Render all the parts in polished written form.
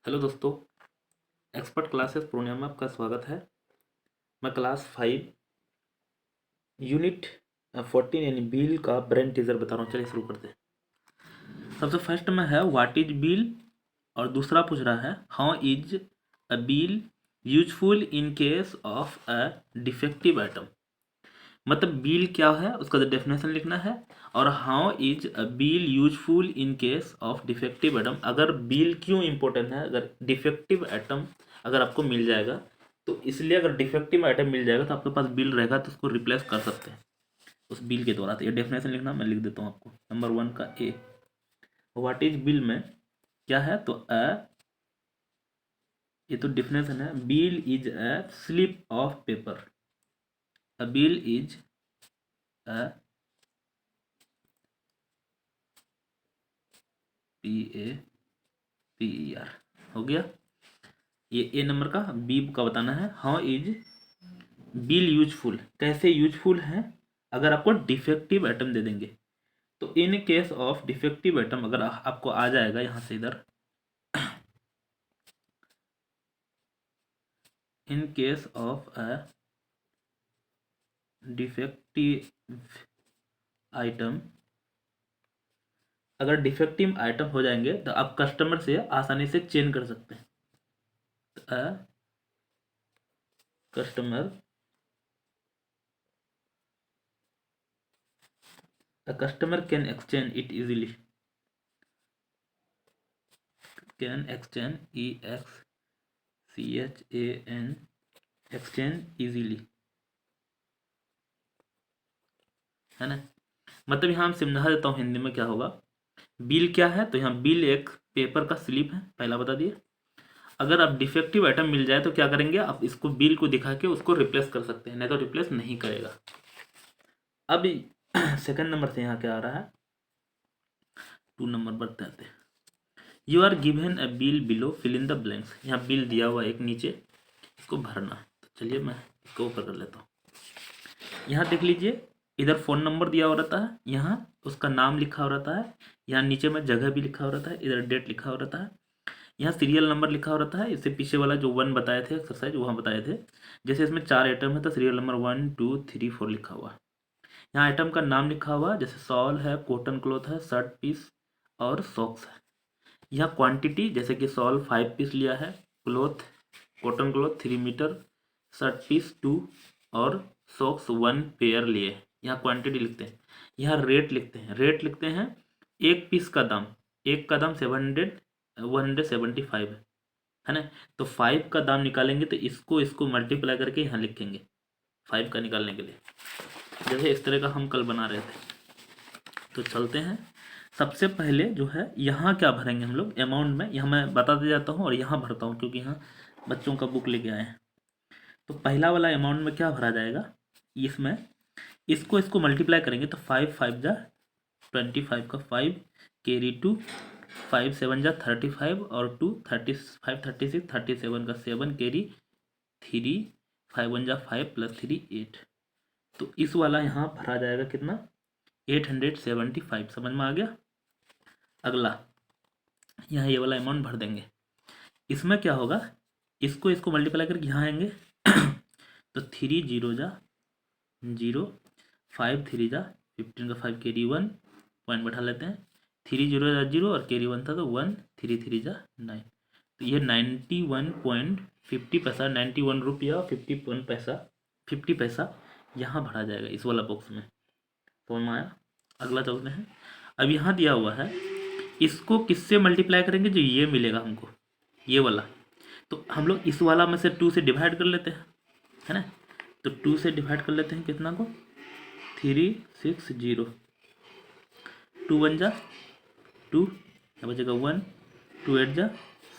Hello दोस्तों, expert classes Purnia में आपका स्वागत है। मैं क्लास 5 यूनिट 14 यानी बिल का ब्रेन टीजर बता रहा हूँ। चलिए शुरू करते हैं। सबसे फर्स्ट में है व्हाट इज बिल और दूसरा पूछ रहा है how is a bill useful in case of a defective item. मतलब बिल क्या है उसका डेफिनेशन लिखना है और how is a bill useful in case of defective item. अगर बिल क्यों इंपॉर्टेंट है, अगर डिफेक्टिव आइटम अगर आपको मिल जाएगा तो इसलिए अगर डिफेक्टिव आइटम मिल जाएगा तो आपके पास बिल रहेगा तो उसको रिप्लेस कर सकते हैं उस बिल के द्वारा। तो ये डेफिनेशन लिखना मैं लिख देता हूँ आपको। नंबर 1 का ए, व्हाट इज बिल में क्या है तो ये तो डेफिनेशन है। Bill is a slip of paper. A bill is a PAPER हो गया। ये ए नंबर का। बी का बताना है हाउ इज बिल यूजफुल, कैसे यूजफुल है अगर आपको डिफेक्टिव आइटम दे देंगे। तो in case of defective item अगर आपको आ जाएगा यहां से इधर, in case of a defective item, अगर डिफेक्टिव आइटम हो जाएंगे तो आप कस्टमर से आसानी से चेंज कर सकते हैं। Customer a customer can exchange it easily, can exchange EXCHAN exchange easily, है ना। मतलब यहाँ हम समझा देता हूँ हिंदी में क्या होगा। बिल क्या है तो यहाँ बिल एक पेपर का स्लिप है, पहला बता दिए। अगर आप डिफेक्टिव आइटम मिल जाए तो क्या करेंगे, आप इसको बिल को दिखा के उसको रिप्लेस कर सकते हैं, नहीं तो रिप्लेस नहीं करेगा। अब सेकंड नंबर से यहाँ क्या आ रहा है, 2 नंबर बताते हैं। You are given a bill below, fill in the blanks. यहाँ बिल दिया हुआ एक नीचे, इसको भरना है। तो चलिए मैं इसको ऊपर कर लेता हूँ। यहाँ देख लीजिए, इधर फ़ोन नंबर दिया हो रहता है, यहाँ उसका नाम लिखा हो रहता है, यहाँ नीचे में जगह भी लिखा हो रहता है, इधर डेट लिखा हो रहता है, यहाँ सीरियल नंबर लिखा हो रहता है। इससे पीछे वाला जो 1 बताए थे एक्सरसाइज वहाँ बताए थे। जैसे इसमें 4 आइटम है तो सीरियल नंबर 1 2 3 4 लिखा हुआ। यहाँ आइटम का नाम लिखा हुआ, जैसे सॉल है, कॉटन क्लॉथ है, शर्ट पीस और सॉक्स है। यहाँ क्वांटिटी जैसे कि सॉल 5 पीस लिया है, cloth cotton cloth 3 metre, shirt piece 2 और सॉक्स 1 पेयर लिए। यहाँ क्वांटिटी लिखते हैं। यहाँ रेट लिखते हैं, रेट लिखते हैं एक पीस का दाम, एक का दाम 175 है ना। तो 5 का दाम निकालेंगे तो इसको इसको मल्टीप्लाई करके यहाँ लिखेंगे 5 का निकालने के लिए। जैसे इस तरह का हम कल बना रहे थे। तो चलते हैं। सबसे पहले जो है यहाँ क्या भरेंगे हम लोग अमाउंट में, यहाँ मैं बताते जाता हूँ और यहाँ भरता हूँ क्योंकि यहाँ बच्चों का बुक लेके आए हैं। तो पहला वाला अमाउंट में क्या भरा जाएगा, इसमें इसको इसको मल्टीप्लाई करेंगे तो 5 5 जा 25 का 5 कैरी 2, 5 7 जा 35 और 2 35 36 37 का 7 कैरी 3, 5 1 जा 5 प्लस 3 8। तो इस वाला यहाँ भरा जाएगा कितना 875। समझ में आ गया। अगला यहाँ ये वाला अमाउंट भर देंगे। इसमें क्या होगा, इसको इसको मल्टीप्लाई करके यहाँ आएंगे तो 3 0 जा 0, 5 3 जा 15 का 5 कैरी 1 पॉइंट बैठा लेते हैं। 3 0 जा 0 और कैरी 1 था तो 1, 3 3 जा 9। तो ये 91.50 पैसा, 91 रुपया 51 पैसा 50 पैसा यहाँ भरा जाएगा इस वाला बॉक्स में। समझ में आया। अगला चलते हैं। अब यहाँ दिया हुआ है, इसको किससे मल्टीप्लाई करेंगे जो ये मिलेगा हमको ये वाला। तो हम लोग इस वाला में से 2 से डिवाइड कर लेते हैं, है ना। तो 2 से डिवाइड कर लेते हैं कितना को 3 6 0, 2 1 जा 2, यहाँ बचेगा 1, 2 8 जा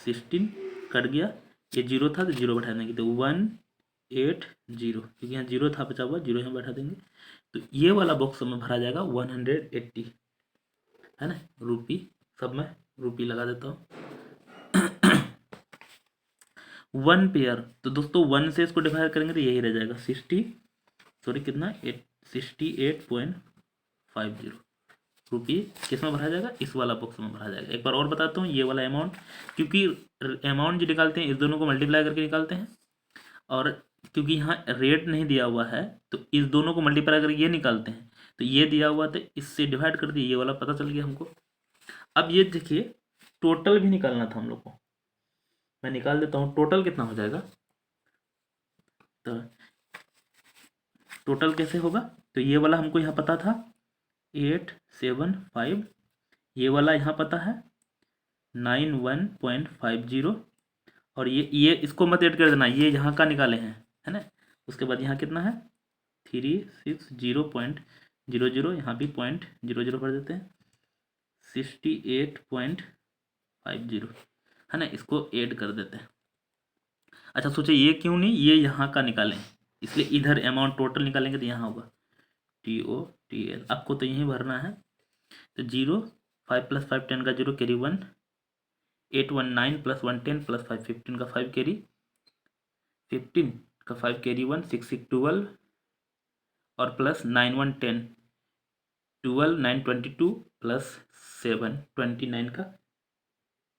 16, कट गया। ये 0 था तो 0 बैठा देंगे तो 1 8 0, क्योंकि यहाँ 0 था बचा हुआ 0 यहाँ बैठा देंगे। तो ये वाला बॉक्स में भरा जाएगा 180, है ना। रुपी, सब में रुपी लगा देता हूँ। 1 पेयर, तो दोस्तों 1 से इसको डिवाइड करेंगे तो यही रह जाएगा 60, सॉरी कितना 68.50। रुपये किस में भरा जाएगा, इस वाला बॉक्स में भरा जाएगा। एक बार और बताता हूँ, ये वाला अमाउंट, क्योंकि अमाउंट जो निकालते हैं इस दोनों को मल्टीप्लाई करके निकालते हैं, और क्योंकि यहाँ रेट नहीं दिया हुआ है तो इस दोनों को मल्टीप्लाई करके ये निकालते हैं, तो ये दिया हुआ तो इससे डिवाइड कर दिए, ये वाला पता चल गया हमको। अब ये देखिए टोटल भी निकालना था हम लोग को, मैं निकाल देता हूँ टोटल कितना हो जाएगा। तो टोटल कैसे होगा, तो ये वाला हमको यहाँ पता था 875, ये वाला यहाँ पता है 91.50, और ये इसको मत ऐड कर देना, ये यहाँ का निकाले हैं, है ना। उसके बाद यहाँ कितना है 360.00, यहाँ भी 0.00 कर देते हैं, 68.50, है ना, इसको ऐड कर देते हैं। अच्छा सोचिए ये क्यों नहीं, ये यहाँ का निकालें, इसलिए इधर अमाउंट टोटल निकालेंगे तो यहाँ होगा TOTL, आपको तो यहीं भरना है। तो 0, 5 + 5 10 का 0 कैरी 1, 819 + 1 10 + 5 15 का 5 कैरी 15 का 5 कैरी 1 6 6 12, और प्लस 9 1 10 12 9 22 + 7 29 का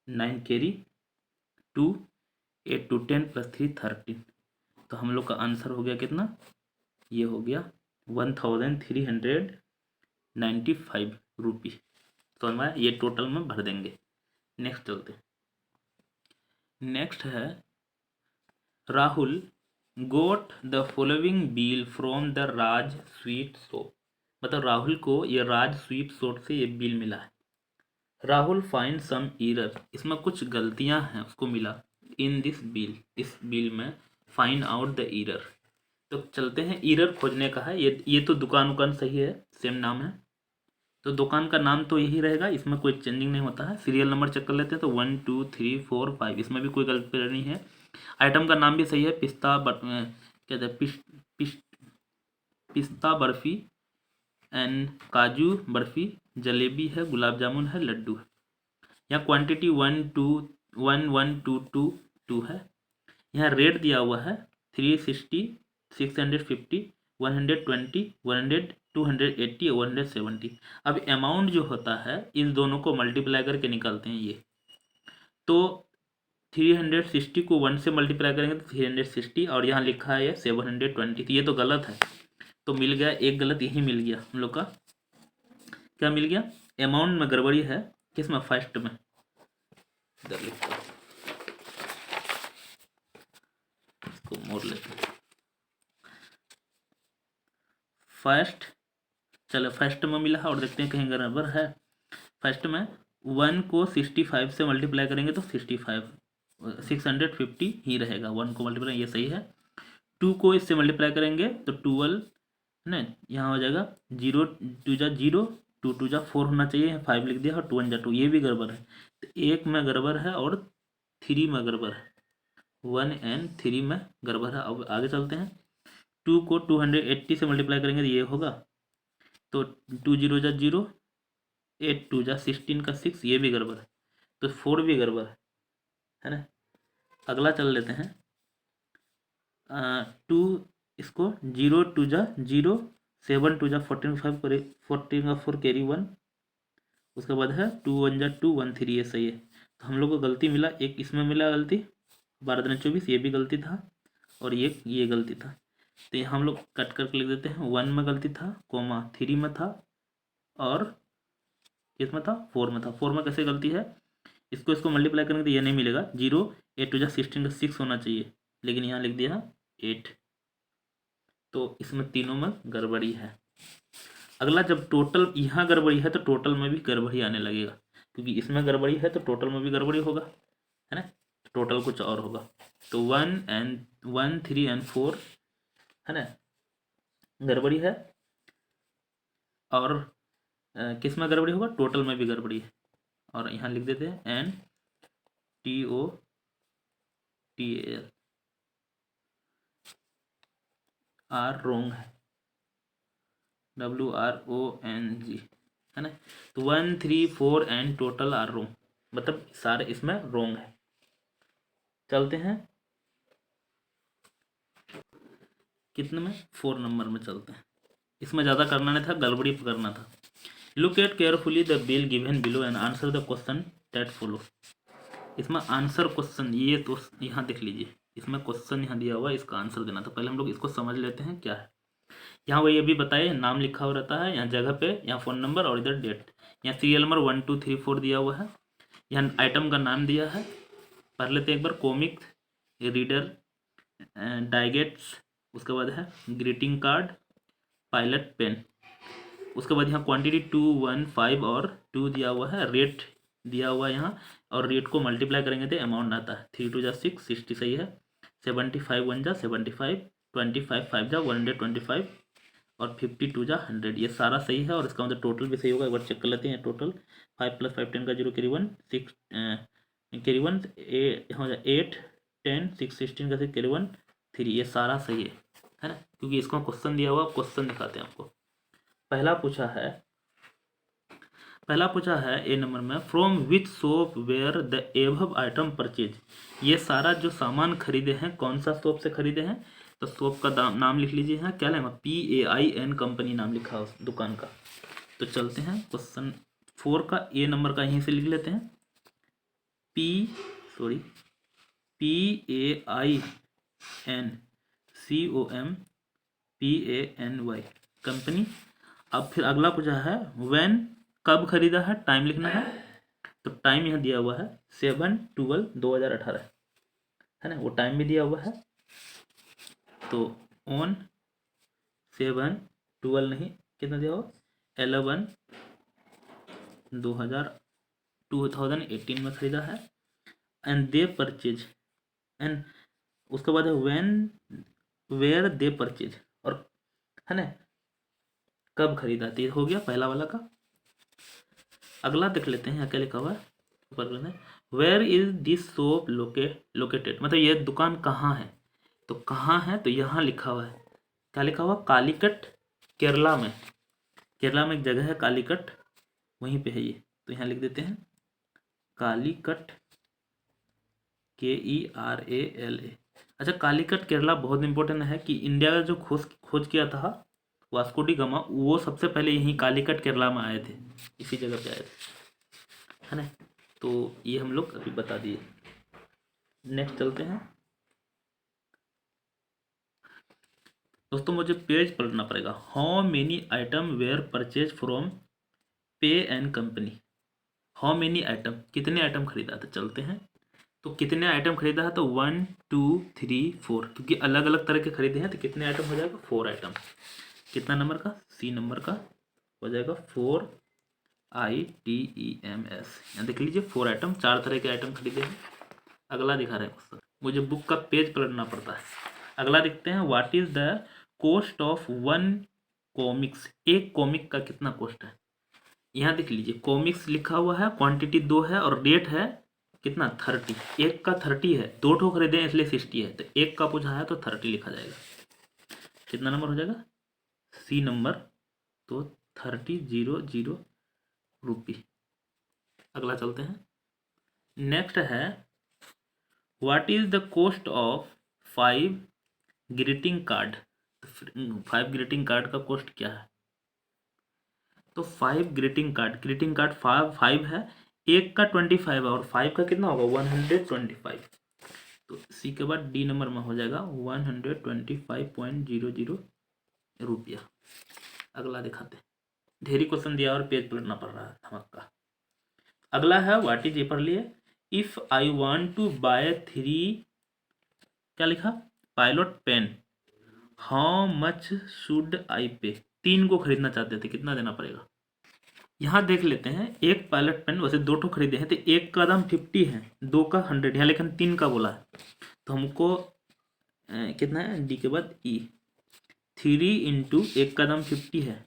9 कैरी 2 8 2 10 + 3 13। तो हम लोग का आंसर हो गया कितना, ये हो गया 1395 रुपये। तो हमारा ये टोटल में भर देंगे। नेक्स्ट चलते हैं। नेक्स्ट है राहुल गोट the following bill from the Raj sweet shop. मतलब राहुल को ये राज स्वीट शॉप से ये बिल मिला है। राहुल फाइंड सम एरर, इसमें कुछ गलतियां हैं उसको मिला इन दिस बिल, इस बिल में फाइंड आउट द एरर। तो चलते हैं, एरर खोजने का है। ये तो दुकान सही है, सेम नाम है, तो दुकान का नाम तो यही रहेगा, इसमें कोई चेंजिंग नहीं होता है। सीरियल नंबर चेक कर लेते हैं, तो 1 2 3 4 5, इसमें भी कोई गलती नहीं है। आइटम का नाम भी सही है, पिस्ता क्या कहते हैं, पिस्ता बर्फी एंड काजू बर्फी, जलेबी है, गुलाब जामुन है, लड्डू है। यहाँ क्वांटिटी 1 2 1 1 2 2 2 है। यहाँ रेट दिया हुआ है 360 650 120 100 280 और 170। अब अमाउंट जो होता है इन दोनों को मल्टीप्लाई करके निकालते हैं ये, तो 360 को 1 से मल्टीप्लाई करेंगे तो 360, और यहाँ लिखा है 720, तो ये तो गलत है। तो मिल गया एक गलत, यही मिल गया हम लोग का। क्या मिल गया, अमाउंट में गड़बड़ी है, किसमें, फर्स्ट में। इधर लिखता हूँ, इसको मोड़ लेते हैं। फर्स्ट, चलो फर्स्ट में मिला है, और देखते हैं कहीं गड़बड़ है। फर्स्ट में 1 को 65 से मल्टीप्लाई करेंगे तो 650 ही रहेगा, 1 को मल्टीप्लाई, ये सही है। 2 को इससे मल्टीप्लाई करेंगे तो 12 ना, यहाँ हो जाएगा 0 2 जा 0 2 2 जा 4 होना चाहिए, 5 लिख दिया, और 2 1 जा 2, ये भी गड़बड़ है। तो 1 में गड़बड़ है और 3 में गड़बड़ है, 1 एंड 3 में गड़बड़ है। अब आगे चलते हैं। 2 को 280 से मल्टीप्लाई करेंगे तो ये होगा, तो 2 0 जा 0, 8 2 जा 16 का 6, ये भी गड़बड़ है, तो 4 भी गड़बड़ है ना। अगला चल लेते हैं। 2 इसको 0 2 जा 0, 7 2 जा 14 5 करे, 14 का 4 कैरी 1, उसके बाद है 2 1 जा 2 1 3, ये सही है। तो हम लोग को गलती मिला, एक इसमें मिला गलती 12 दूनी 24, ये भी गलती था, और ये गलती था। तो ये हम लोग कट करके लिख देते हैं, 1 में गलती था, कोमा 3 में था, और किसमें था, 4 में था। 4 में कैसे गलती है, इसको मल्टीप्लाई करेंगे तो ये नहीं मिलेगा, 0 8 2 जा 16 का 6 होना चाहिए, लेकिन यहाँ लिख दिया 8, तो इसमें तीनों में गड़बड़ी है। अगला, जब टोटल यहाँ गड़बड़ी है तो टोटल में भी गड़बड़ी आने लगेगा, क्योंकि इसमें गड़बड़ी है तो टोटल में भी गड़बड़ी होगा, है ना। टोटल कुछ और होगा, तो 1 3 और 4, है ना, गड़बड़ी है। और किस में गड़बड़ी होगा, टोटल में भी गड़बड़ी है, और यहाँ लिख देते हैं एन TOTL आर रोंग है, WRONG, है ना। तो 1 3 4 एंड टोटल आर रोंग, मतलब सारे इसमें रोंग है। चलते हैं कितने में, 4 नंबर में चलते हैं। इसमें ज़्यादा करना नहीं था, गड़बड़ी करना था। Look at carefully the bill given below and answer the question that follow. इसमें आंसर क्वेश्चन, ये तो यहाँ देख लीजिए, इसमें क्वेश्चन यहाँ दिया हुआ है, इसका आंसर देना। तो पहले हम लोग इसको समझ लेते हैं क्या है। यहाँ वही अभी बताए, नाम लिखा हुआ रहता है, यहाँ जगह पे, यहाँ फ़ोन नंबर और इधर डेट। यहाँ सीरियल नंबर 1 2 3 4 दिया हुआ है। यहाँ आइटम का नाम दिया है, पढ़ लेते हैं एक बार। कॉमिक रीडर, डाइगेट्स, उसके बाद है ग्रीटिंग कार्ड, पायलट पेन। उसके बाद यहाँ क्वांटिटी 2 1 5 और 2 दिया हुआ है। रेट दिया हुआ है यहाँ, और रेट को मल्टीप्लाई करेंगे तो अमाउंट आता है। 3 2 जा 6, 60 सही है। 75 1 जा 75, 25 5 जा 125 और 52 जा 100, ये सारा सही है। और इसका मतलब टोटल भी सही होगा, एक बार चेक कर लेते हैं। टोटल 5 + 5 10 का 0 कैरी 1 6 कैरी 1 हो जाए 8 10 6 16 का 6 कैरी 1 3, ये सारा सही है ना, क्योंकि इसका क्वेश्चन दिया हुआ, क्वेश्चन दिखाते हैं आपको। पहला पूछा है ए नंबर में, from which shop were the above item purchase. ये सारा जो सामान खरीदे हैं कौन सा शॉप से खरीदे हैं, तो शॉप का नाम लिख लीजिए। यहाँ क्या लेंगे, PAIN कंपनी नाम लिखा उस दुकान का। तो चलते हैं क्वेश्चन 4 का, ए नंबर का यहीं से लिख लेते हैं। PAIN company. अब फिर अगला पूछा है व्हेन, कब खरीदा है, टाइम लिखना है। तो टाइम यहाँ दिया हुआ है 7/12/2018 है ना, वो टाइम भी दिया हुआ है। तो ऑन 7/12 नहीं, कितना दिया हुआ 11/2018 में खरीदा है। एंड दे परचेज, एंड उसके बाद है व्हेन वेयर दे परचेज, और है ना कब खरीदा। तो हो गया पहला वाला का। अगला देख लेते हैं, क्या लिखा हुआ है ऊपर। Where is this shop located, मतलब ये दुकान कहाँ है। तो कहाँ है, तो यहाँ लिखा हुआ है, क्या लिखा हुआ, कालीकट, केरला में। केरला में एक जगह है कालीकट, वहीं पे है ये। तो यहाँ लिख देते हैं कालीकट, KERALA। अच्छा, कालीकट केरला बहुत इंपॉर्टेंट है कि इंडिया का जो खोज किया था वास्को डी गामा, वो सबसे पहले यहीं कालीकट केरला में आए थे, इसी जगह पे आए थे, है ना। तो ये हम लोग अभी बता दिए। नेक्स्ट चलते हैं दोस्तों, मुझे पेज पलटना पड़ेगा। How many item were purchase from PAIN company. How many item, कितने आइटम खरीदा था। चलते हैं, तो कितने आइटम खरीदा है, तो 1 2 3 4, क्योंकि अलग अलग तरह के खरीदे हैं, तो कितने आइटम हो जाएगा, 4 आइटम। कितना नंबर का, C नंबर का हो जाएगा 4 ITEMS। यहाँ देख लीजिए 4 आइटम, 4 तरह के आइटम खरीदे हैं। अगला दिखा रहे हैं, मुझे बुक का पेज पलटना पड़ता है। अगला देखते हैं, what is the cost of 1 comics. एक कॉमिक का कितना कॉस्ट है। यहाँ देख लीजिए कॉमिक्स लिखा हुआ है, क्वांटिटी 2 है और रेट है कितना 30। एक का 30 है, 2 ठो खरीदे हैं इसलिए 60 है, तो एक का पूछा है तो 30 लिखा जाएगा। कितना नंबर हो जाएगा, C नंबर, तो 30 रुपये। अगला चलते हैं, नेक्स्ट है what is the cost of 5 greeting card. 5 greeting card का कॉस्ट क्या है, तो 5 ग्रीटिंग कार्ड 5 है, एक का 25 है और 5 का कितना होगा 125। तो सी के बाद D नंबर में हो जाएगा 125.00 रुपया। अगला दिखाते हैं, ढेरी क्वेश्चन दिया और पेज पलटना पड़ रहा है धमक्का। अगला है व्हाट इज, ये पढ़ लिए। If I want to buy 3, क्या लिखा, pilot pen, how much should I pay. 3 को खरीदना चाहते थे, कितना देना पड़ेगा। यहाँ देख लेते हैं, एक पायलट पेन वैसे 2 ठो खरीदे हैं, तो एक का दाम 50 है, 2 का 100 है, लेकिन 3 का बोला है, तो हमको कितना है, D के बाद E। 3 इंटू एक का दाम 50 है,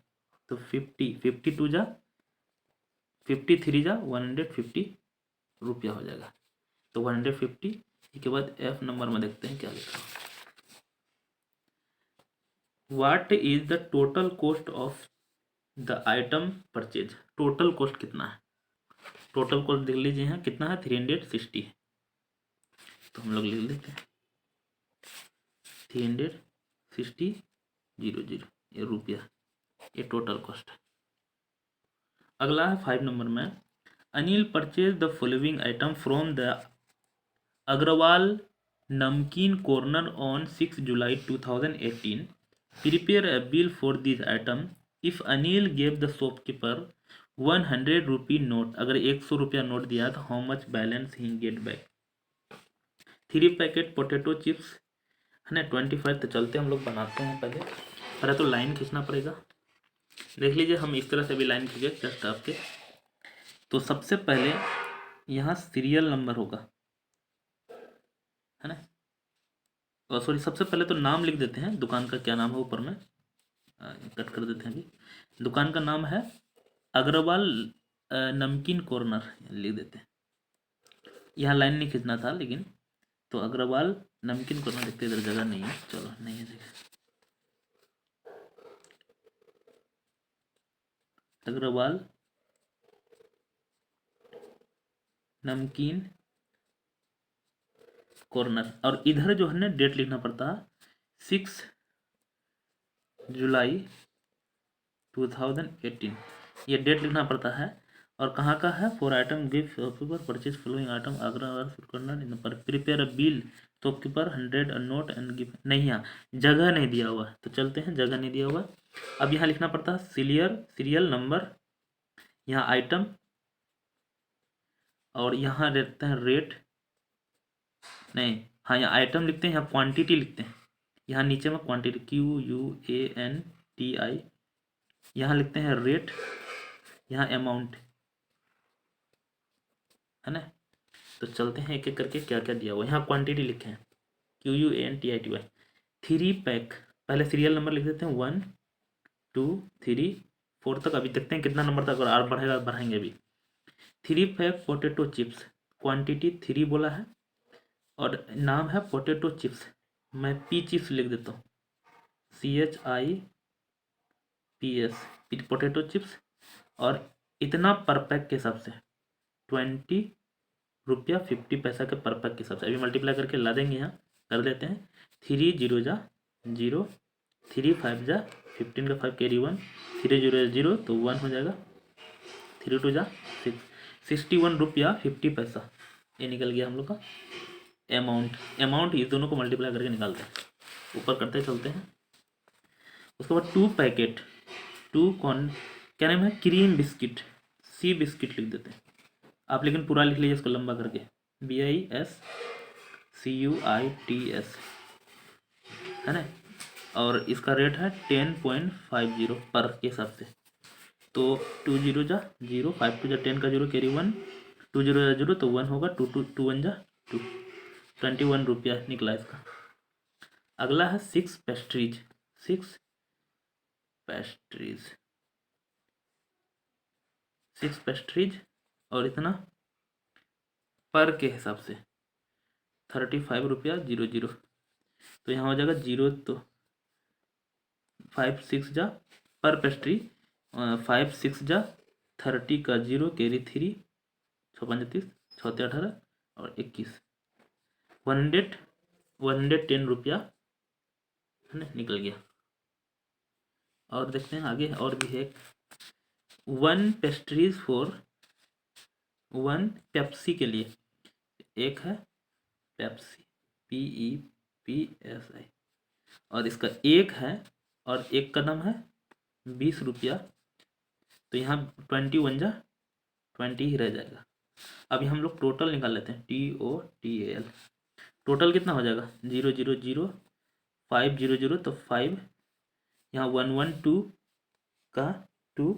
तो 50 52 जा 53 जा 150 रुपया हो जाएगा। तो 150 के बाद F नंबर में देखते हैं क्या लिखा। What is the total cost of the item purchase. Total cost कितना है, टोटल कॉस्ट देख लीजिए यहाँ कितना है 360 है, तो हम लोग लिख लेते हैं 360 0 0, ये रुपया, ये टोटल कॉस्ट है। अगला है 5 नंबर में, Anil purchase the following item from the Agarwal namkeen corner on 6 July 2018. Prepare a bill for this item. If Anil gave the shopkeeper 100 rupee note, अगर 100 रुपया नोट दिया तो how much balance he get back? 3 packet potato chips है ना 25. तो चलते हम लोग बनाते हैं। पहले तो लाइन खींचना पड़ेगा। देख लीजिए, हम इस तरह से भी लाइन खींचे जस्ट आपके। तो सबसे पहले यहाँ सीरियल नंबर होगा, है ना। सॉरी, सबसे पहले तो नाम लिख देते हैं, दुकान का क्या नाम है ऊपर में कट कर देते हैं। अभी दुकान का नाम है अग्रवाल नमकीन कॉर्नर, लिख देते हैं। यहाँ लाइन नहीं खींचना था लेकिन, तो अग्रवाल नमकीन कॉर्नर देखते, इधर जगह नहीं है, चलो नहीं है जगह। अग्रवाल नमकीन कॉर्नर, और इधर जो है ना डेट लिखना पड़ता है 6 जुलाई 2018, ये डेट लिखना पड़ता है। और कहाँ का है, for item gift shopkeeper purchase following item Agarwal corner in पर prepare a bill shopkeeper 100 note and gift. नहीं, यहाँ जगह नहीं दिया हुआ, तो चलते हैं, जगह नहीं दिया हुआ। अब यहाँ लिखना पड़ता है सीरियल नंबर, यहाँ आइटम, और यहाँ रहते हैं रेट, नहीं हाँ यहाँ आइटम लिखते हैं, यहाँ क्वांटिटी लिखते हैं, यहाँ नीचे में क्वांटिटी QUANTI, यहाँ लिखते हैं रेट, यहाँ अमाउंट, है ना। तो चलते हैं एक एक करके क्या क्या दिया हुआ। यहाँ क्वांटिटी लिखे हैं QUANTITY 3 पैक। पहले सीरियल नंबर लिख देते हैं 1 2 3 4 तक। अभी देखते हैं कितना नंबर तक, और बढ़ेगा बढ़ाएंगे अभी। 3 पैक पोटैटो चिप्स, क्वांटिटी 3 बोला है, और नाम है पोटैटो चिप्स। मैं पी चिप्स लिख देता हूँ, CHIPS पोटैटो चिप्स। और इतना पर पैक के हिसाब से 20 रुपया 50 पैसा के पर पैक के हिसाब से। अभी मल्टीप्लाई करके ला देंगे, यहाँ कर देते हैं। 3 0 जा 0, 3 5 जा 15 का 5 कैरी 1, 3 0 0 तो 1 हो जाएगा, 3 2 जा 6, 61 रुपया 50 पैसा, ये निकल गया हम लोग का अमाउंट। इस दोनों को मल्टीप्लाई करके निकालते हैं, ऊपर करते चलते हैं। उसके बाद 2 पैकेट क्या नाम है, क्रीम बिस्किट, C बिस्किट लिख देते हैं आप, लेकिन पूरा लिख लीजिए इसको लंबा करके, BISCUITS, है ना। और इसका रेट है 10.50 पर के हिसाब से। तो 2 0 जा 0, 5 2 जा 10 का 0 कैरी 1, 2 0 जा 0 तो 1 होगा, 2 1 जा 2, 21 रुपया निकला इसका। अगला है 6 पेस्ट्रीज, 6 पेस्ट्रीज, और इतना पर के हिसाब से 35 रुपया 00, तो यहाँ हो जाएगा 0, तो 5 6 जा पर पेस्ट्री 5 6 जा 30 का 0 कैरी 3, 6 35 6 18 और 21, 110 रुपया, है ना, निकल गया। और देखते हैं आगे, और भी है 1 पेस्ट्रीज फॉर 1 पेप्सी के लिए, एक है पेप्सी PEPSI, और इसका एक है, और एक का दाम है 20 रुपया, तो यहाँ 21 जा 20 ही रह जाएगा। अभी हम लोग टोटल निकाल लेते हैं, TOTAL। टोटल कितना हो जाएगा, 0 0 0 5 0 0 तो 5, यहाँ 1 1 2 का 2,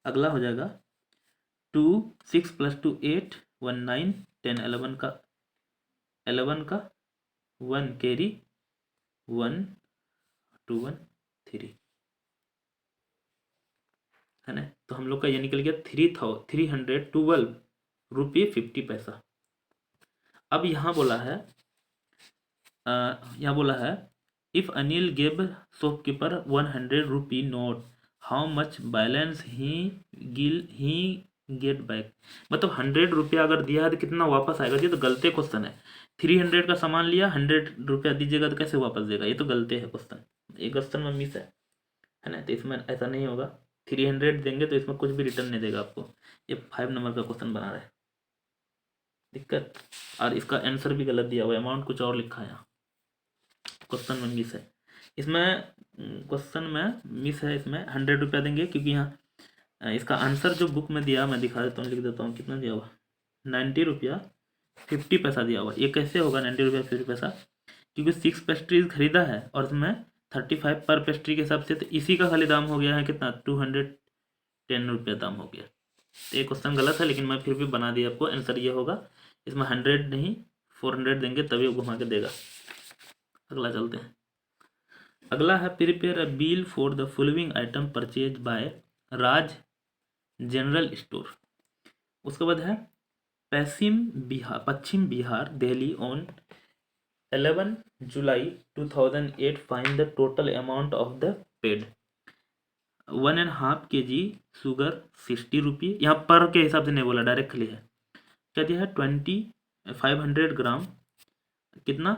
अगला हो जाएगा 2 6 + 2 8 1 9 10 11 का 1 कैरी 1 2 1 3, है ना। तो हम लोग का ये निकल गया 312 रुपये 50 पैसा। अब यहाँ बोला है if Anil gave shopkeeper 100 rupee note, how much balance he get back. मतलब 100 रुपया अगर दिया है तो कितना वापस आएगा। ये तो गलते क्वेश्चन है, 300 का सामान लिया 100 रुपया दीजिएगा तो कैसे वापस देगा, ये तो गलते है क्वेश्चन, ये क्वेश्चन में मिस है ना। तो इसमें ऐसा नहीं होगा, 300 देंगे तो इसमें कुछ भी रिटर्न नहीं देगा आपको। ये 5 नंबर का क्वेश्चन बना रहा है, दिक्कत। और इसका आंसर भी गलत दिया हुआ है, अमाउंट कुछ और लिखा है यहाँ, क्वेश्चन में मिस है। इसमें क्वेश्चन में मिस है, इसमें 100 रुपया देंगे क्योंकि यहाँ इसका आंसर जो बुक में दिया, मैं दिखा देता हूँ, लिख देता हूँ कितना दिया हुआ, 90 रुपया 50 पैसा दिया हुआ। ये कैसे होगा 90 रुपया 50 पैसा, क्योंकि 6 पेस्ट्रीज खरीदा है और इसमें 35 पर पेस्ट्री के हिसाब से, तो इसी का खाली दाम हो गया है कितना, 210 रुपया दाम हो गया। तो ये क्वेश्चन गलत है, लेकिन मैं फिर भी बना दिया आपको। आंसर ये होगा, इसमें 100 नहीं 400 देंगे तभी वो घुमा के देगा। अगला चलते हैं। अगला है prepare a bill for the following item purchase by Raj general store. उसके बाद है Paschim Vihar Delhi on 11 July 2008 find the total amount of the paid 1.5 kg sugar 60 रुपये। यहाँ पर के हिसाब से नहीं बोला, डायरेक्ट खाली है। क्या दिया है 500 ग्राम कितना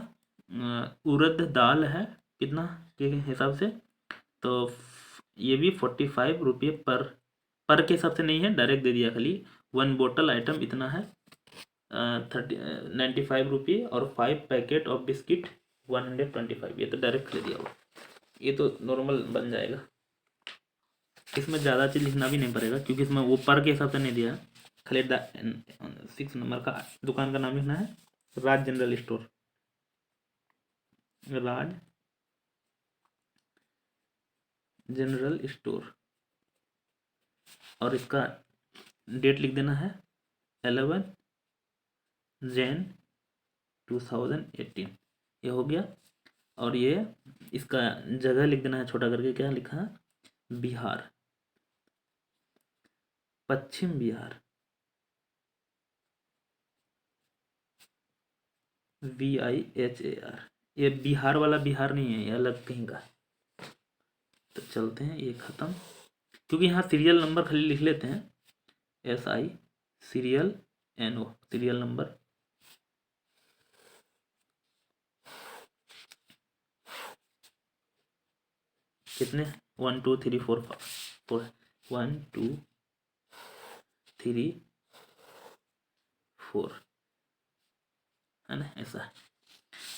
उड़द दाल है कितना के हिसाब से, तो ये भी 45 रुपये पर के हिसाब से नहीं है, डायरेक्ट दे दिया खाली। 1 बोतल आइटम इतना है 95 रुपये, और 5 पैकेट ऑफ बिस्किट 125। ये तो डायरेक्ट ले दिया हुआ, ये तो नॉर्मल बन जाएगा। इसमें ज़्यादा चीज़ लिखना भी नहीं पड़ेगा क्योंकि इसमें वो पर के हिसाब से नहीं दिया है, खाली 6 नंबर का दुकान का नाम लिखना है, राज जनरल स्टोर, राज जनरल स्टोर। और इसका डेट लिख देना है 11 जैन 2018, ये हो गया। और ये इसका जगह लिख देना है छोटा करके, क्या लिखा है, बिहार, पश्चिम बिहार, BIHAR। ये बिहार वाला बिहार नहीं है, ये अलग कहीं का। तो चलते हैं, ये ख़त्म, क्योंकि यहाँ सीरियल नंबर खाली लिख लेते हैं, SI serial NO serial number. कितने 1 2 3 4 4 1 2 3 4 है ना, ऐसा।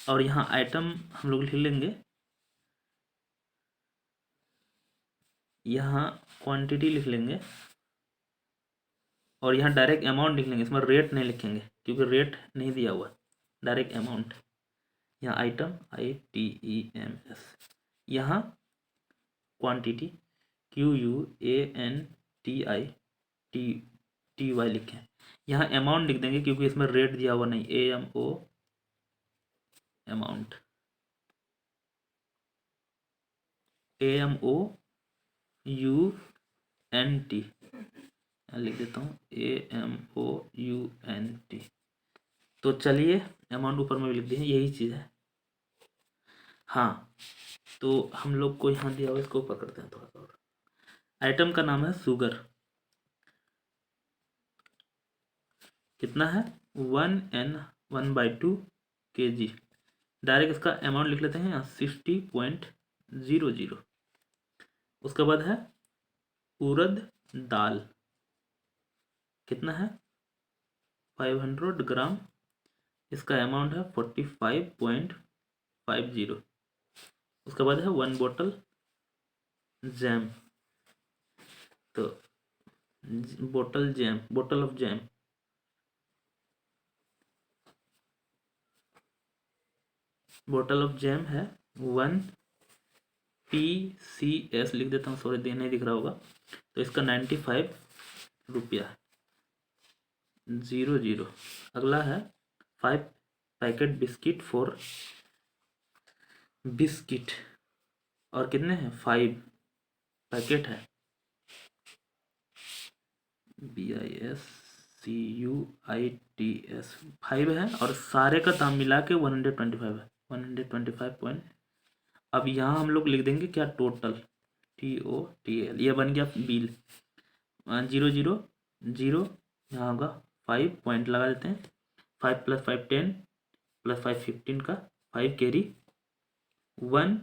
और यहाँ आइटम हम लोग लिख लेंगे, यहाँ क्वांटिटी लिख लेंगे, और यहाँ डायरेक्ट अमाउंट लिख लेंगे। इसमें रेट नहीं लिखेंगे क्योंकि रेट नहीं दिया हुआ, डायरेक्ट अमाउंट। यहाँ आइटम ITEMS, यहाँ क्वांटिटी QUANTITY लिखें। यहाँ अमाउंट लिख देंगे क्योंकि इसमें रेट दिया हुआ नहीं, AMO अमाउंट, AMOUNT लिख देता हूँ, AMOUNT। तो चलिए अमाउंट ऊपर में भी लिख दिए, यही चीज़ है। हाँ, तो हम लोग को यहाँ दिया हुआ, इसको ऊपर करते हैं थोड़ा सा और। आइटम का नाम है शुगर, कितना है 1/2 kg। डायरेक्ट इसका अमाउंट लिख लेते हैं यहाँ 60.00। उसके बाद है उड़द दाल, कितना है 500 ग्राम, इसका अमाउंट है 45.50। उसके बाद है 1 बोतल जैम, तो बोतल ऑफ जैम, बोतल ऑफ जैम है 1 PCS लिख देता हूँ, सॉरी दे नहीं दिख रहा होगा, तो इसका 95 रुपया 00। अगला है 5 पैकेट बिस्किट फॉर बिस्किट, और कितने हैं 5 पैकेट है, BISCUITS 5 है, और सारे का दाम मिला के 125 है, 125 अब यहाँ हम लोग लिख देंगे क्या, टोटल TOTL, ये बन गया बिल। 000 यहाँ होगा 5 पॉइंट लगा देते हैं, 5 + 5 10 + 5 15 का 5 कैरी 1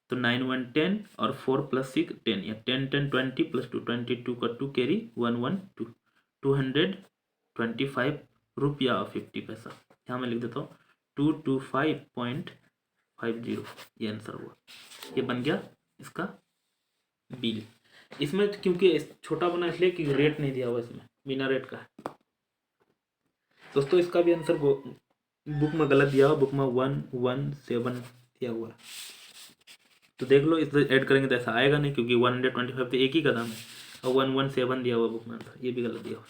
तो 9 1 10 और 4 + 6 10 या 10 10 20 + 2 22 का 2 कैरी 1 1 2 225 रुपया और 50 पैसा। यहाँ मैं लिख देता हूँ 225.50 ये आंसर हुआ। ये बन गया इसका बिल। इसमें क्योंकि छोटा बना इसलिए कि रेट नहीं दिया हुआ, इसमें बिना रेट का है। दोस्तों इसका भी आंसर बुक में गलत दिया हुआ, बुक में 117 दिया हुआ। तो देख लो, इस ऐड करेंगे तो ऐसा आएगा नहीं, क्योंकि 125 तो एक ही का दाम है और 117 दिया हुआ बुक में आंसर, ये भी गलत दिया हुआ।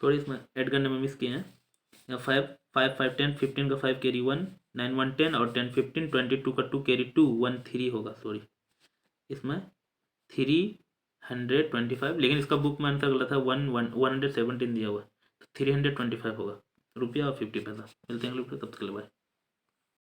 थोड़ी इसमें ऐड करने में मिस किए हैं। यहाँ 5 5 5 10 15 का 5 कैरी 1 9 1 10 और 10 15 22 का 2 कैरी 2 1 3 होगा। सॉरी, इसमें 325, लेकिन इसका बुक में आंसर गलत है, 117 दिया हुआ है, तो 325 होगा रुपया और 50 पैसा। मिलते हैं अगले वीडियो, तब तक के लिए बाय।